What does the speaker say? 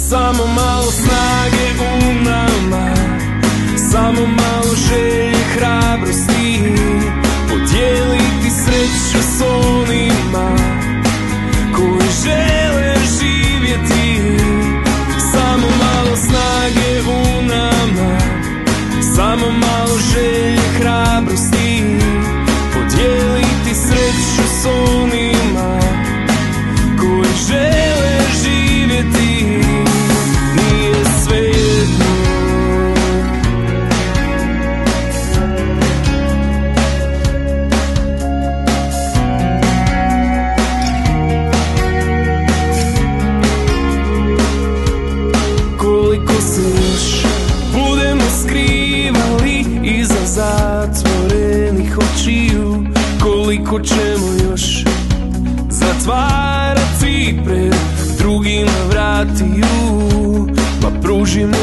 Samo malo snage u nama, samo malo želje, hrabrosti, podijeliti sreću s onima koji žele živjeti. Samo malo snage u nama, samo malo želje, hrabrosti, podijeliti sreću s onima koji žele živjeti. Nije svejedno. Koliko se još budemo skrivali iza zatvorenih očiju, koliko ćemo još zatvarati pred drugima vratiju, pa pružimo